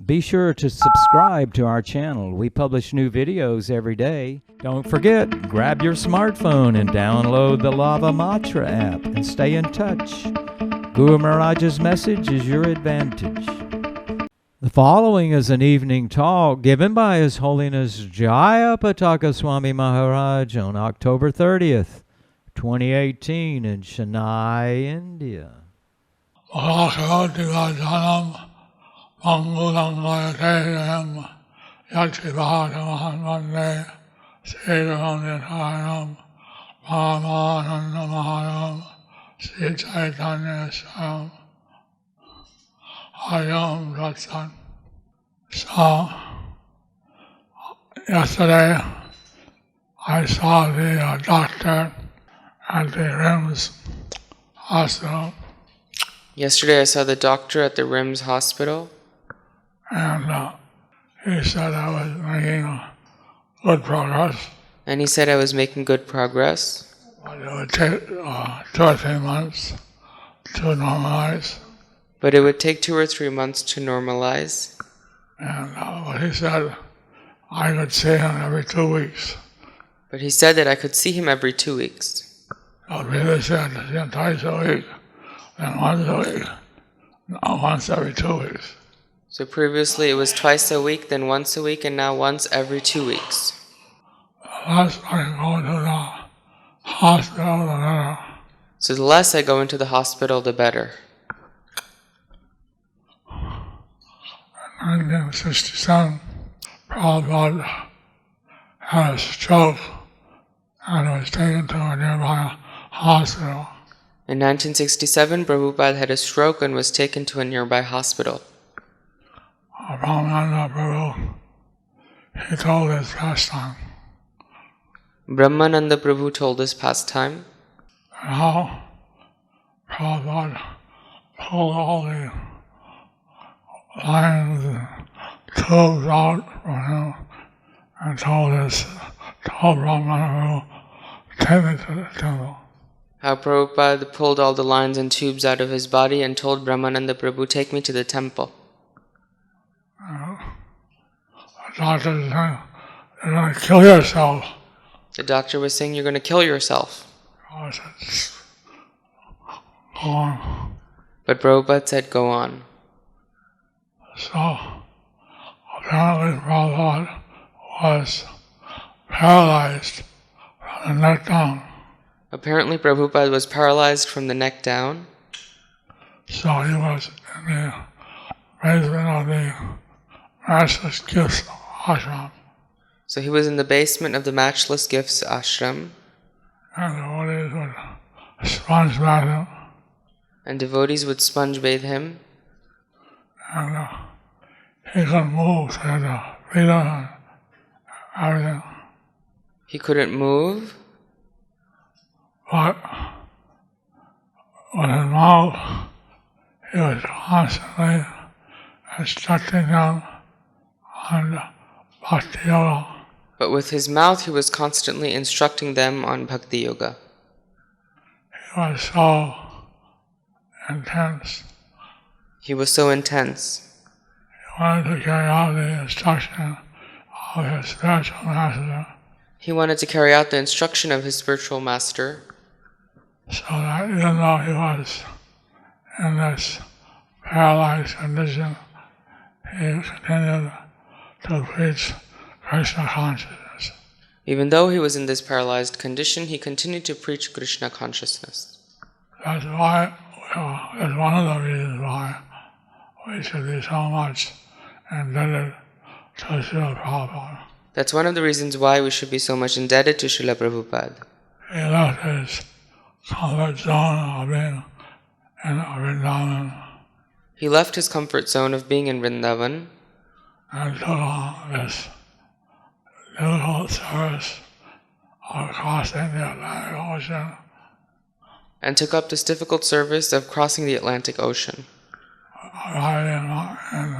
Be sure to subscribe to our channel. We publish new videos every day. Don't forget, grab your smartphone and download the Lava Matra app and stay in touch. Guru Maharaj's message is your advantage. The following is an evening talk given by His Holiness Jayapataka Swami Maharaj on October 30th, 2018 in Chennai, India. Mangulangayateram Yatchivadamahanvande Sriramnitayam Brahmanandamaharam Sri Chaitanya Sam Hayam Ratsat. So, yesterday I saw the doctor at the RIMS hospital. Yesterday I saw the doctor at the RIMS hospital. And he said I was making good progress. And he said I was making good progress. But it would take 2 or 3 months to normalize. But it would take 2 or 3 months to normalize. And but he said I could see him every 2 weeks. But he said that I could see him every 2 weeks. So really said to see him twice a week, then once a week, now once every 2 weeks. So previously it was twice a week, then once a week, and now once every 2 weeks. The less I go to the hospital, the better. So the less I go into the hospital, the better. In 1967, Prabhupada had a stroke and was taken to a nearby hospital. In 1967, Prabhupada had a stroke and was taken to a nearby hospital. Brahmananda Prabhu, he told his pastime. Brahmananda Prabhu told his pastime. How Prabhupada pulled all the lines and tubes out from him and told Brahmananda Prabhu, take me to the temple. How Prabhupada pulled all the lines and tubes out of his body and told Brahmananda Prabhu, take me to the temple. The doctor was saying, you're going to kill yourself. The doctor was saying, you're going to kill yourself. I said, go on. But Prabhupada said, go on. So, apparently Prabhupada was paralyzed from the neck down. Apparently Prabhupada was paralyzed from the neck down. So he was in the basement of the Matchless Gifts ashram. So he was in the basement of the Matchless Gifts ashram. And devotees would sponge bath him. And devotees would sponge bathe him. And he couldn't move, so he had to feed him and everything. He couldn't move. But with his mouth, he was constantly instructing them on Bhakti Yoga. But with his mouth, he was constantly instructing them on Bhakti Yoga. He was so intense. He was so intense. He wanted to carry out the instruction of his spiritual master. He wanted to carry out the instruction of his spiritual master. So that even though he was in this paralyzed condition, he continued to preach Krishna consciousness. Even though he was in this paralyzed condition, he continued to preach Krishna consciousness. That's why, it's one of the reasons why we should be so much indebted to Srila Prabhupada. That's one of the reasons why we should be so much indebted to Srila Prabhupada. He left his comfort zone of being in Vrindavan. He left his comfort zone of being in Vrindavan and took on this difficult service of crossing the Atlantic Ocean. And took up this difficult service of crossing the Atlantic Ocean. Arriving in the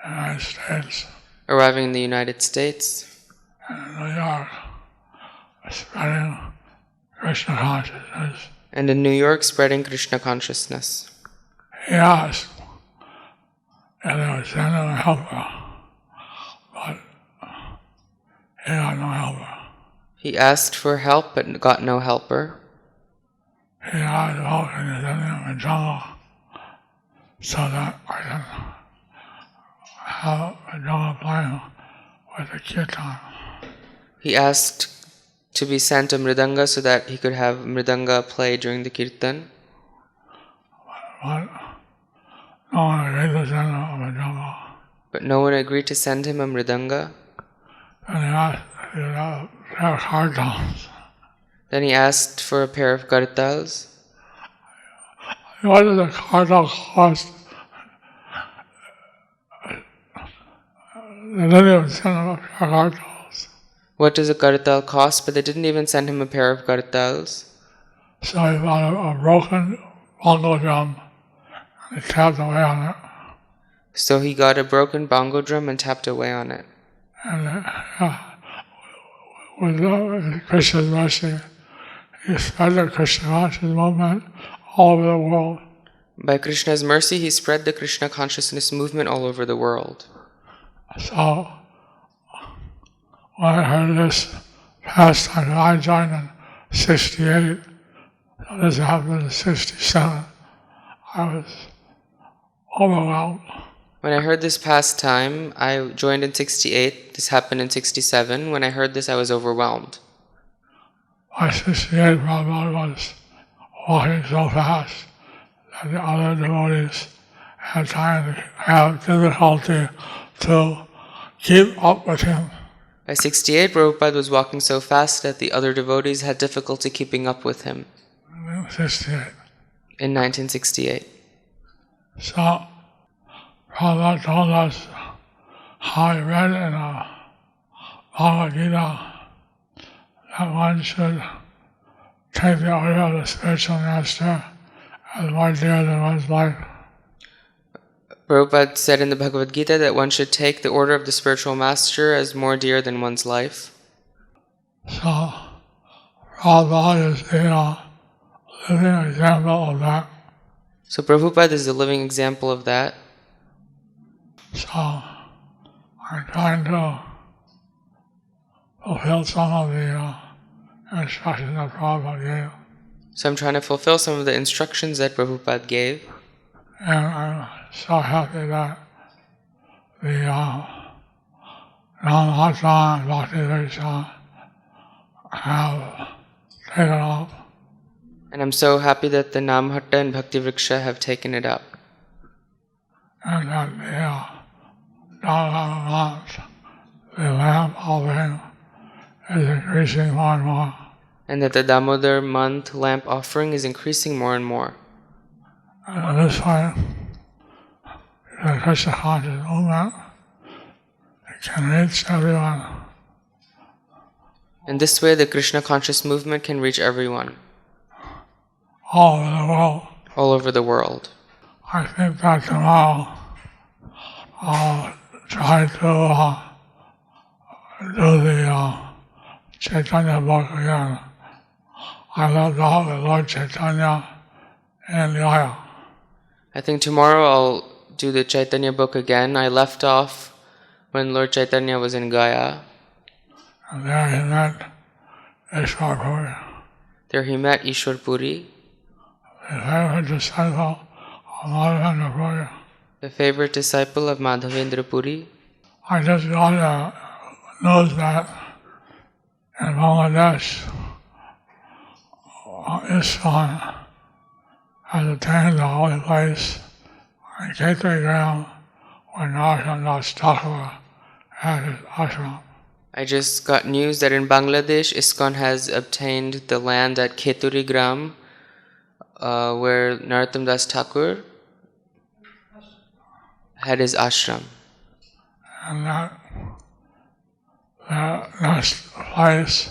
United Arriving in the United States. States. And New York, spreading Krishna consciousness. And in New York, spreading Krishna consciousness. He asked and they would send him a helper, but he got no helper. He asked for help but got no helper. He asked help in the jungle so that I can have a jungle playing with the kirtan. He asked to be sent a mridanga so that he could have mridanga play during the kirtan. But no one agreed to send him a jungle. But no one agreed to send him a mridanga. And he asked if he had a pair of kartals. Then he asked for a pair of kartals. What does a kartal cost? They didn't even send him a pair of kartals. What does a kartal cost? But they didn't even send him a pair of kartals. So he bought a broken bongo drum and he tapped away on it. So he got a broken bongo drum and tapped away on it. And with Krishna's mercy, he spread the Krishna consciousness movement all over the world. By Krishna's mercy, he spread the Krishna consciousness movement all over the world. So when I heard this pastime, I joined in 68. So this happened in 67. I was overwhelmed. When I heard this pastime, I joined in 68. This happened in 67. When I heard this, I was overwhelmed. By 68, Prabhupada was walking so fast that the other devotees had difficulty to keep up with him. By 68, Prabhupada was walking so fast that the other devotees had difficulty keeping up with him. In 1968. So, Prabhupada told us how he read in Bhagavad Gita that one should take the order of the spiritual master as more dear than one's life. Prabhupada said in the Bhagavad Gita that one should take the order of the spiritual master as more dear than one's life. So, Prabhupada is the living example of that. So Prabhupada is a living example of that. So, I'm trying to fulfill some of the instructions that Prabhupada gave. So I'm trying to fulfill some of the instructions that Prabhupada gave. And I'm so happy that the Namhata and Bhakti Vriksha have taken off. And I'm so happy that the Namhatta and Bhakti Vriksha have taken it up. And that the months, the lamp offering is increasing more and more. And that the Damodar month lamp offering is increasing more and more. And this way, the Krishna conscious movement can reach everyone. In this way, the Krishna conscious movement can reach everyone. All over the world. All over the world. I think that tomorrow I'll try to do the Chaitanya book again. I left off with Lord Chaitanya and Gaya. I think tomorrow I'll do the Chaitanya book again. I left off when Lord Chaitanya was in Gaya. And there he met Ishwar Puri. There he met Ishwar Puri, The favorite disciple of Madhavendra Puri. The favorite disciple of Madhavendra Puri. I just got news that in Bangladesh, ISKCON has attained the holy place in Ketugram where Narottam Das Thakur had his ashram. I just got news that in Bangladesh, ISKCON has obtained the land at Keturigram, where Narottam Das Thakur had his ashram. And that next place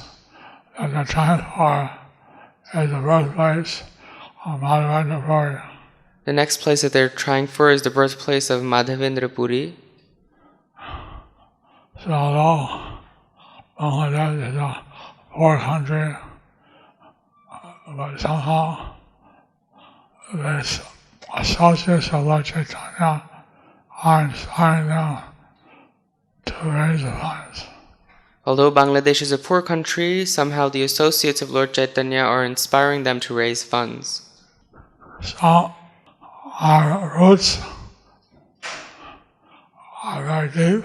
that they're trying for is the birthplace of Madhavendra Puri. The next place that they're trying for is the birthplace of Madhavendra Puri. So although Bangladesh is a poor country, but somehow the associates of Lord Chaitanya are inspiring them to raise the funds. Although Bangladesh is a poor country, somehow the associates of Lord Chaitanya are inspiring them to raise funds. So our roots are very deep.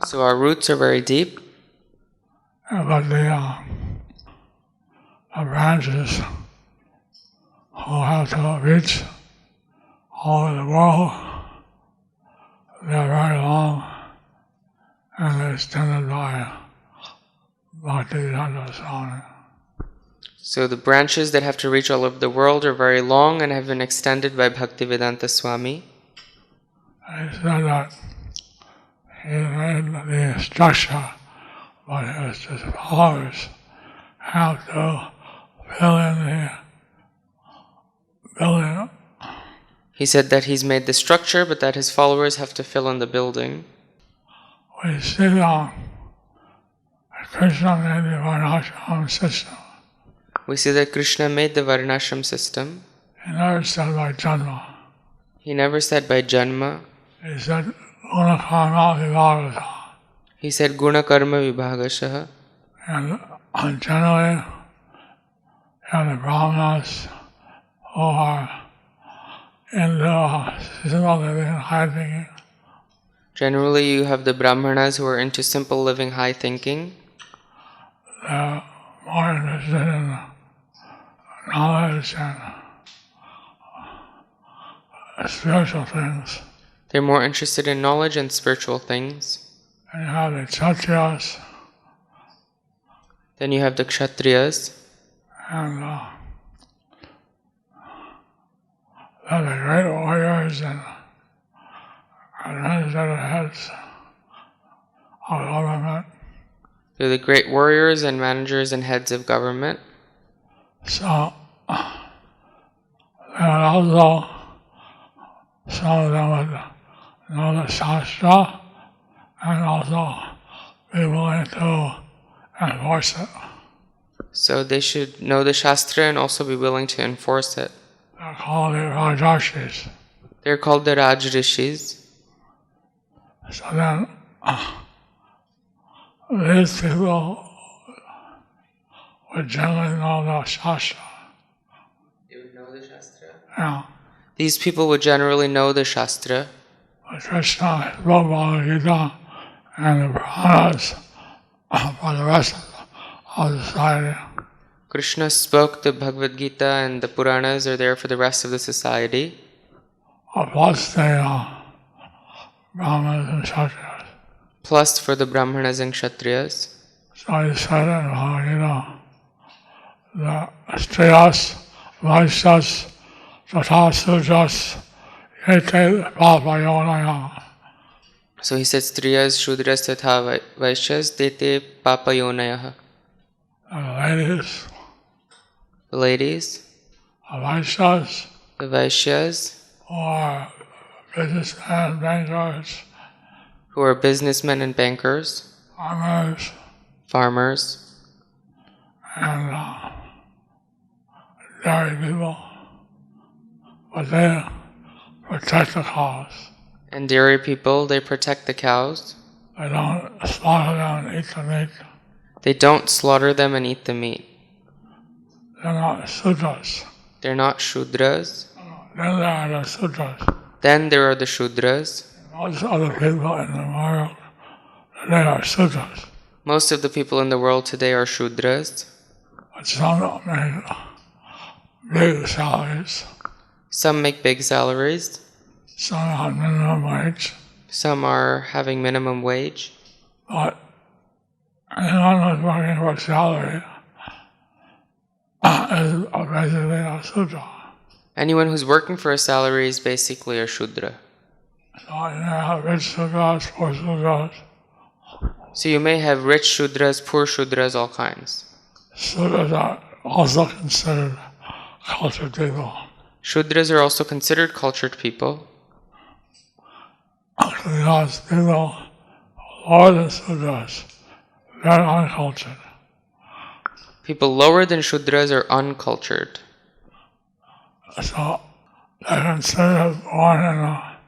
So our roots are very deep, But the branches who have to reach all over the world, they're very long and they're extended by Bhaktivedanta Swami. so the branches that have to reach all over the world are very long and have been extended by Bhaktivedanta Swami. He said that he made the structure, but his followers have to fill in the building. He said that he's made the structure, but that his followers have to fill in the building. We see Krishna made the varnashram system. We see that Krishna made the Varnashram system. He never said by janma. He never said by Janma. He said gunakarma vibhagasa. He said Guna Karma Vibhagashaha. And generally, you have the brahmanas who are into simple living, high thinking. Generally, you have the Brahmanas who are into simple living, high thinking. They're more interested in knowledge and spiritual things. They're more interested in knowledge and spiritual things. And you have the kshatriyas, Then you have the Kshatriyas. and they're the great warriors and administrative heads of government. They're the great warriors and managers and heads of government. So, and also, some of them would know the Shastra and also be willing to enforce it. So they should know the Shastra and also be willing to enforce it. They're called the Rajarshis. They're called the Raj Rishis. So then, these people would generally know the Shastra. They would know the Shastra? Yeah. These people would generally know the Shastra. But Krishna wrote Bhagavad Gita and the Puranas for the rest of the society. Krishna spoke the Bhagavad Gita and the Puranas are there for the rest of the society. Plus the Brahmanas and Kshatriyas. Plus for the Brahmanas and Kshatriyas. So he said in Bhagavad Gita, the Striyas, Vaishyas, Tata Sudras, Yete Papayonaya. So he said, Striyas, Shudras, Tatha Vaishyas, Dete Papayonayah. The ladies, The ladies, the Vaishyas, the Vaishyas, who are businessmen, bankers, who are businessmen and bankers, farmers, farmers, and dairy people, but they protect the cows. and dairy people, they protect the cows. They don't slaughter them and eat the meat. They don't slaughter them and eat the meat. They're not Sudras. They're not Shudras. Then there are the Sudras. Then there are the Shudras. Most other people in the world, they are Sudras. Most of the people in the world today are Shudras. But some don't make big salaries. Some make big salaries. Some have minimum wage. Some are having minimum wage. But anyone who's working for a salary is basically a Sudra. Anyone who's working for a salary is basically a Shudra. So you have rich Sudras, poor Sudras. So you may have rich Shudras, poor Shudras, all kinds. Sudras are also considered cultured people. Shudras are also considered cultured people. Because people lower than Sudras, very uncultured. People lower than Shudras are uncultured. So they're considered born in a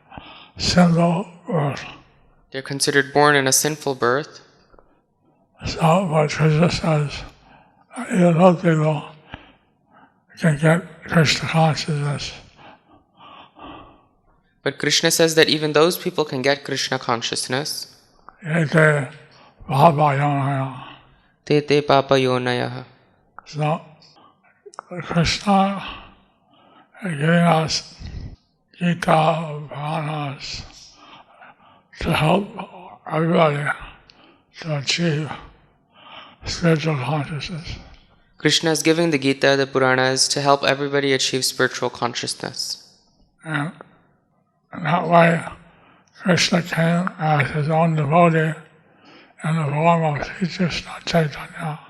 sinful birth. They're considered born in a sinful birth. So, but Krishna says that even those people can get Krishna consciousness. But Krishna says that even those people can get Krishna consciousness. Ete bhava Te te papa yonayaha. So, Krishna is giving us Gita Puranas to help everybody to achieve spiritual consciousness. Krishna is giving the Gita, the Puranas, to help everybody achieve spiritual consciousness. And in that way, Krishna came as his own devotee in the form of Sri Krishna Chaitanya.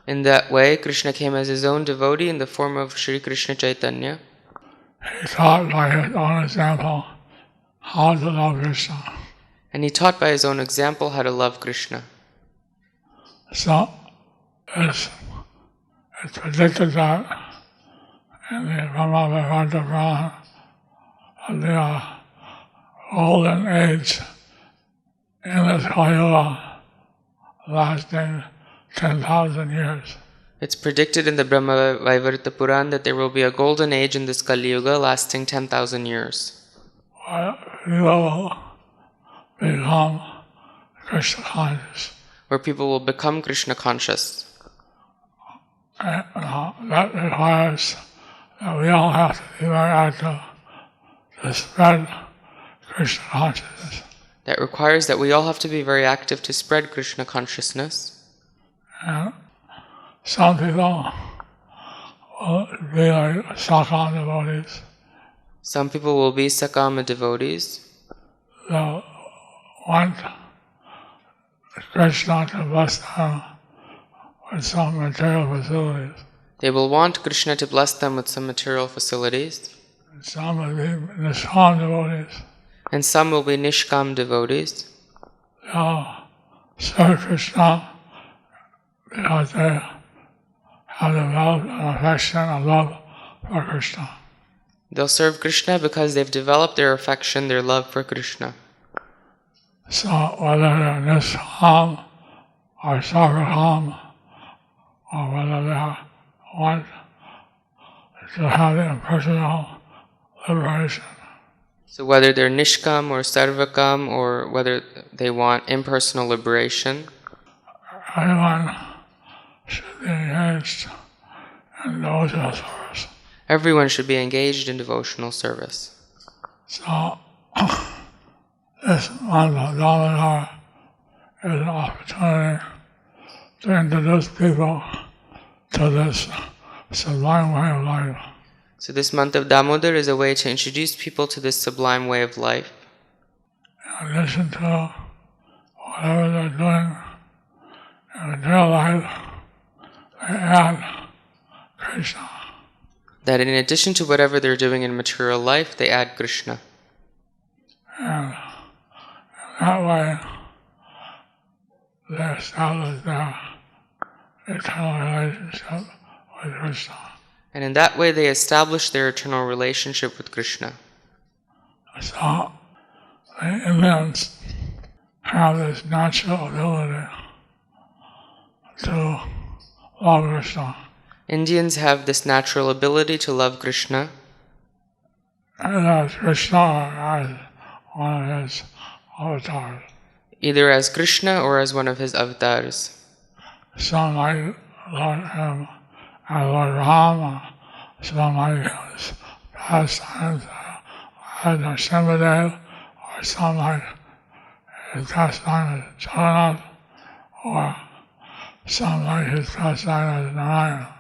In that way, Krishna came as his own devotee in the form of Sri Krishna Chaitanya. He taught by his own example how to love Krishna. And he taught by his own example how to love Krishna. So, it's predicted that in the Brahma Purana, the golden age in this Kali lasting 10,000 years. It's predicted in the Brahma Vaivarta Puran that there will be a golden age in this Kali Yuga lasting 10,000 years. Where people will become Krishna conscious. Where people will become Krishna conscious. And that requires that we all have to be very active to spread Krishna consciousness. That requires that we all have to be very active to spread Krishna consciousness. And some people will be like Sakam devotees. Some people will be Sakama devotees. They'll want Krishna to bless them with some material facilities. They will want Krishna to bless them with some material facilities. And some will be Nishkam devotees. And some will be Nishkam devotees. They'll serve Krishna because they have developed an affection and love for Krishna. They'll serve Krishna because they've developed their affection, their love for Krishna. So whether they're Nishkam or Sarvakam, or whether they want to have the impersonal liberation. So whether they're Nishkam or Sarvakam, or whether they want impersonal liberation, everyone should be engaged in devotional service. Everyone should be engaged in devotional service. So, this month of Damodar is an opportunity to introduce people to this sublime way of life. So this month of Damodar is a way to introduce people to this sublime way of life. In addition to whatever they're doing in their life, they add Krishna. That in addition to whatever they're doing in material life, they add Krishna. And in that way, they establish their eternal relationship with Krishna. And in that way, they establish their eternal relationship with Krishna. So, the Indians have this natural ability to love Krishna. Indians have this natural ability to love Krishna. And as Krishna as one of his avatars. Either as Krishna or as one of his avatars. Some might love him as Lord Rama, some might his pastimes as Nrsimhadev, or some like his pastime as Jagannath, or some like his pastime as Narayana.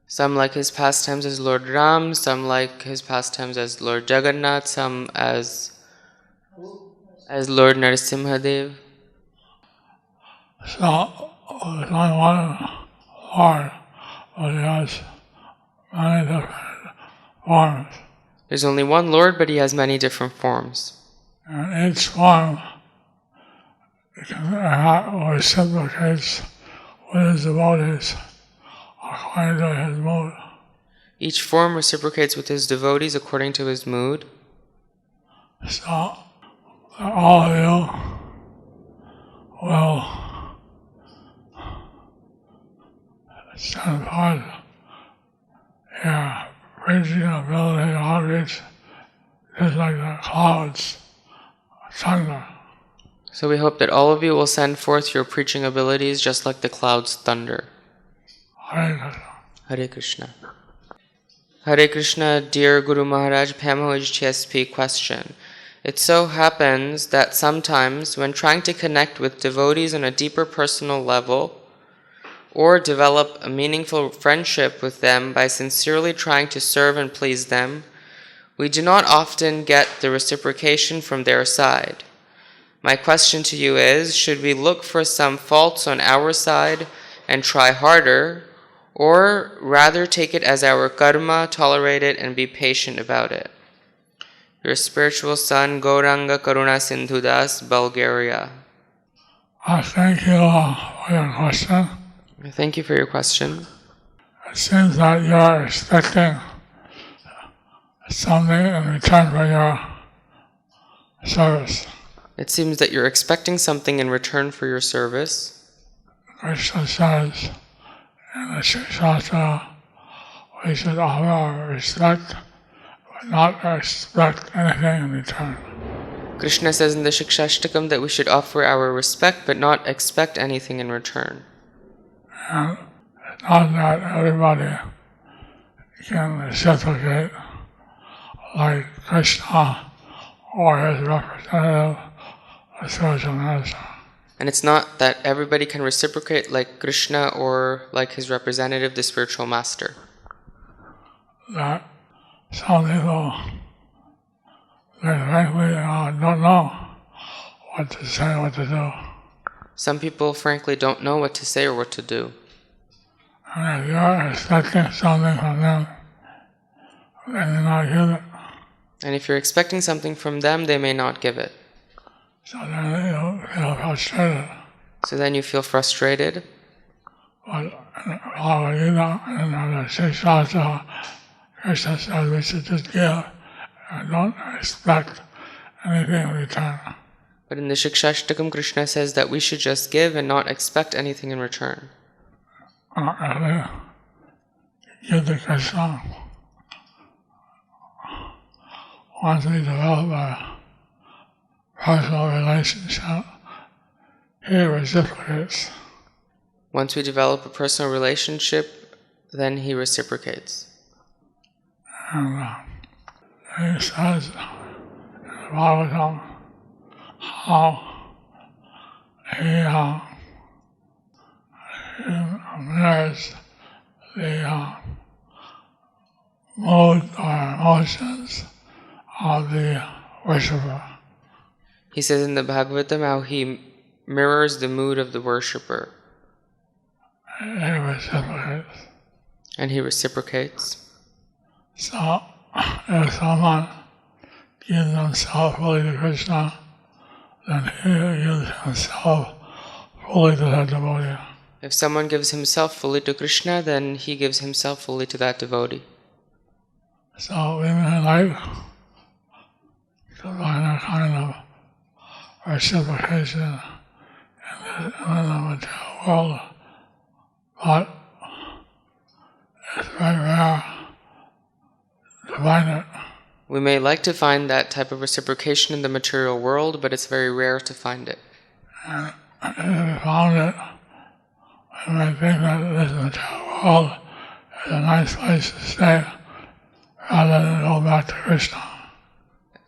Some like his pastimes as Lord Ram, some like his pastimes as Lord Jagannath, some as Lord Nrsimhadev. So, there's only one Lord, but he has many different forms. There's only one Lord, but he has many different forms. And each form reciprocates with his devotees according to his mood. Each form reciprocates with his devotees according to his mood. So all of you will send forth your preaching ability, outreach, just like the clouds, thunder. So we hope that all of you will send forth your preaching abilities just like the clouds thunder. Hare Krishna. Hare Krishna. Hare Krishna, dear Guru Maharaj, Pamo HTSP question. It so happens that sometimes when trying to connect with devotees on a deeper personal level or develop a meaningful friendship with them by sincerely trying to serve and please them, we do not often get the reciprocation from their side. My question to you is, should we look for some faults on our side and try harder, or rather take it as our karma, tolerate it, and be patient about it? Your spiritual son, Gauranga Karuna Sindhudas, Bulgaria. Thank you for your question. Thank you for your question. It seems that you're expecting something in return for your service. It seems that you're expecting something in return for your service. Krishna says in the Shastra, we should offer our respect, but not expect anything in return. Krishna says in the Shikshashtakam that we should offer our respect but not expect anything in return. And it's not that everybody can reciprocate like Krishna or his representative, the spiritual master. And it's not that everybody can reciprocate like Krishna or like his representative, the spiritual master. That some people, they frankly don't know what to say, what to do. Some people frankly don't know what to say or what to do. And if you're expecting something from them, they may not give it. And if you're expecting something from them, they may not give it. So then you feel frustrated. So then you feel frustrated. But in Bhagavad Gita and the Six Shastra, Krishna says we should just give and don't expect anything in return. But in the Shikshashtakam, Krishna says that we should just give and not expect anything in return. Not really give to Krishna. Once we develop a personal relationship, he reciprocates. Once we develop a personal relationship, then he reciprocates. And he says in the Bhagavatam how he mirrors the mood or emotions of the worshipper. He says in the Bhagavatam how he mirrors the mood of the worshipper. And he reciprocates. So, if someone gives himself fully to Krishna, then he gives himself fully to that devotee. If someone gives himself fully to Krishna, then he gives himself fully to that devotee. So we may like to find a kind of reciprocation in the material world, but it's very rare to find it. We may like to find that type of reciprocation in the material world, but it's very rare to find it. And if we found it, we may think that this material world is a nice place to stay rather than go back to Krishna.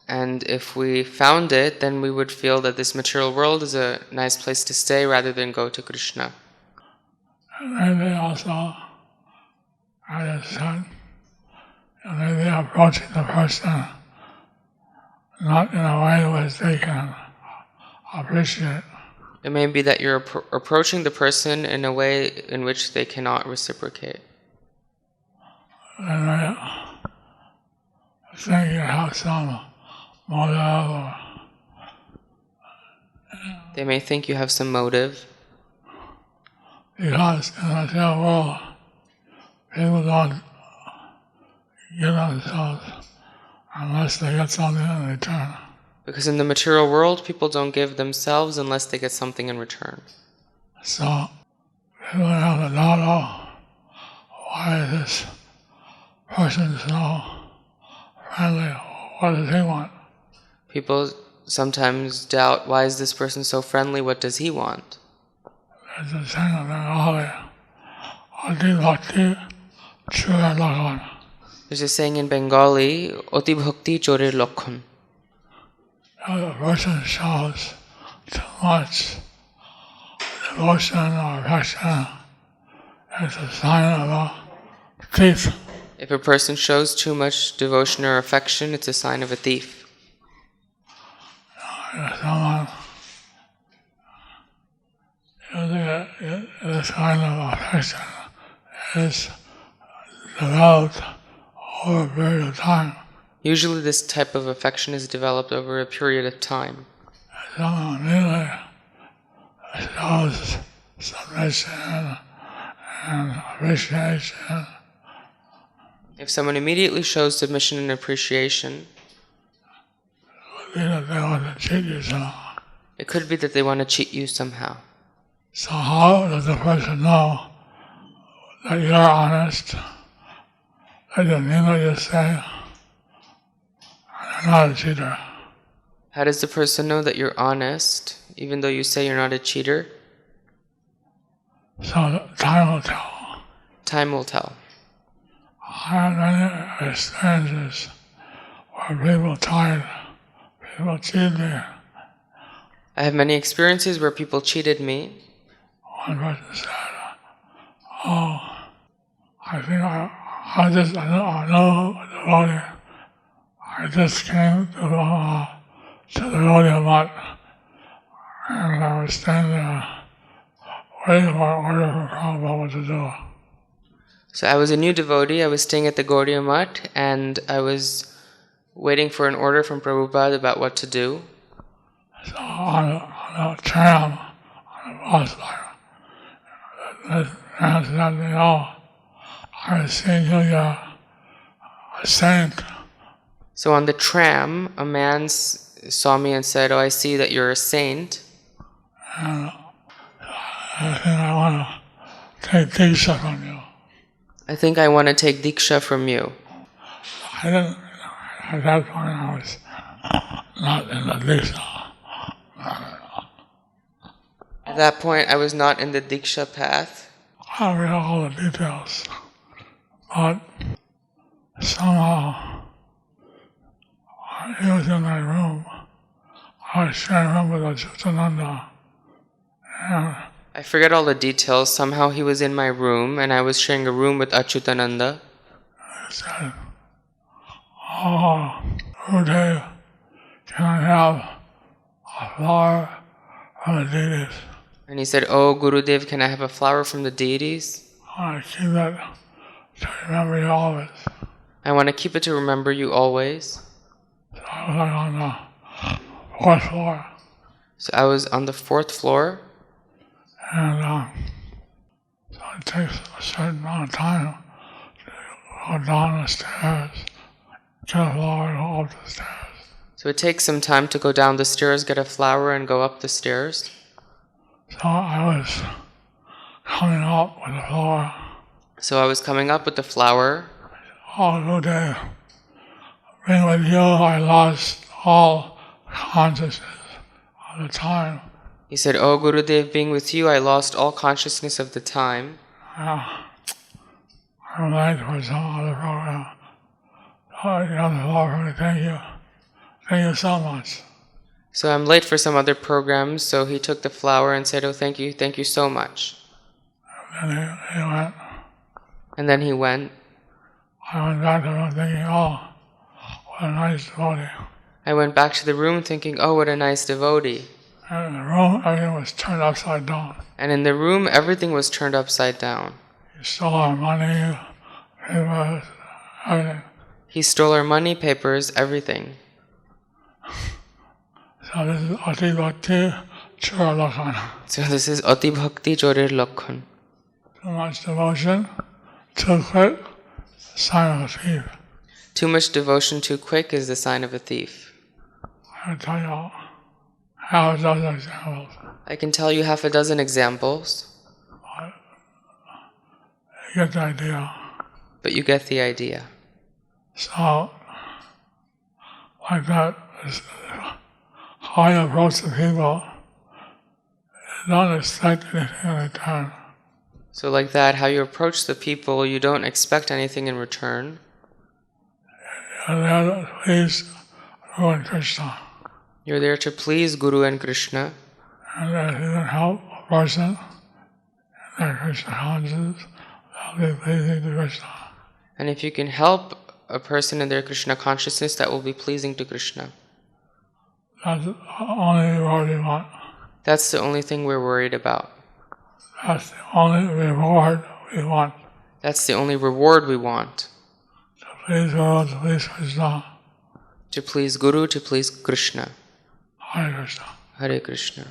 And if we found it, then we would feel that this material world is a nice place to stay rather than go to Krishna. And maybe also, as I said, maybe approaching the person not in a way which they can appreciate. It may be that you're approaching the person in a way in which they cannot reciprocate. They may think you have some motive, or They may think you have some motive, because in the material world, people don't give themselves unless they get something in return. Because in the material world, people don't give themselves unless they get something in return. So people have to know why is this person so friendly? What does he want? People sometimes doubt, why is this person so friendly? What does he want? There's a saying in Bengali, Ati Bhakti Chura Lakhan. There's a saying in Bengali, Oti Bhakti Chorer Lakhon. The person shows too much devotion or affection, it's a sign of a thief. If a person shows too much devotion or affection, it's a sign of a thief. If someone this kind of affection is developed over a period of time. Usually this type of affection is developed over a period of time. If someone really shows submission and appreciation, If someone immediately shows submission and appreciation, it would be that they want to cheat you somehow. it could be that they want to cheat you somehow. So how does the person know that you're honest, that you mean what you say, and you're not a cheater? How does the person know that you're honest, even though you say you're not a cheater? So time will tell. Time will tell. I have many experiences where people cheated me. I have many experiences where people cheated me. One person said, "Oh, I think I know devotee. I just came to the devotee mat, and I was standing there waiting for an order from Prabhupada what to do." So I was a new devotee, I was staying at the Gaudiya Mutt, and I was waiting for an order from Prabhupada about what to do. So on a tram, on a bus, the man said, I've seen you, you're a saint. So on the tram, a man saw me and said, "Oh, I see that you're a saint." And I think I want to take Diksha from you. I think I want to take Diksha from you. I didn't, at that point I was not in the Diksha. At that point, I was not in the Diksha path. I don't read all the details, but somehow he was in my room. I was sharing a room with H.H.Jayapataka, and I forget all the details. Somehow he was in my room, and I was sharing a room with Achyutananda. I said, "Oh, Gurudev, can I have a flower from the deities? And he said, "Oh, Gurudev, can I have a flower from the deities? I want to keep it to remember you always." I want to keep it to remember you always." So I was like on the fourth floor, So I was on the 4th floor, and so it takes a certain amount of time to go down the stairs, get a flower, and go up the stairs. so it takes some time to go down the stairs, get a flower, and go up the stairs. So I was coming up with the flower. So I was coming up with the flower. "Oh, Gurudev, being with you, I lost all consciousness of the time." He said, "Oh, Gurudev, being with you, I lost all consciousness of the time. I'm late for some other program. Oh, you have the flower for me. Thank you. Thank you so much." So I'm late for some other programs." So he took the flower and said, "Oh, thank you so much." And he went. And then he went. I went back to the room thinking, "Oh, what a nice devotee." I went back to the room thinking, "Oh, what a nice devotee." And in the room, everything was turned upside down. And in the room, everything was turned upside down. He stole our money, papers, everything. He stole our money, papers, everything. So this is Ati Bhakti Chura Lakhan. So this is Ati Bhakti Chorer Lakhon. Too much devotion, too quick, sign of a thief. Too much devotion too quick is the sign of a thief. I tell you half a dozen examples. I can tell you half a dozen examples, You get the idea. but you get the idea. So, like that, how you approach the people, don't expect anything in return. So like that, how you approach the people, you don't expect anything in return. You're there to please Guru and Krishna. You're there to please Guru and Krishna. And if you can help a person in their Krishna consciousness, they'll be pleasing to Krishna. And if you can help a person in their Krishna consciousness, that will be pleasing to Krishna. That's the only reward we want. That's the only thing we're worried about. That's the only reward we want. That's the only reward we want. To please Guru, to please Krishna. To please Guru, to please Krishna. Hare Krishna. Hare Krishna.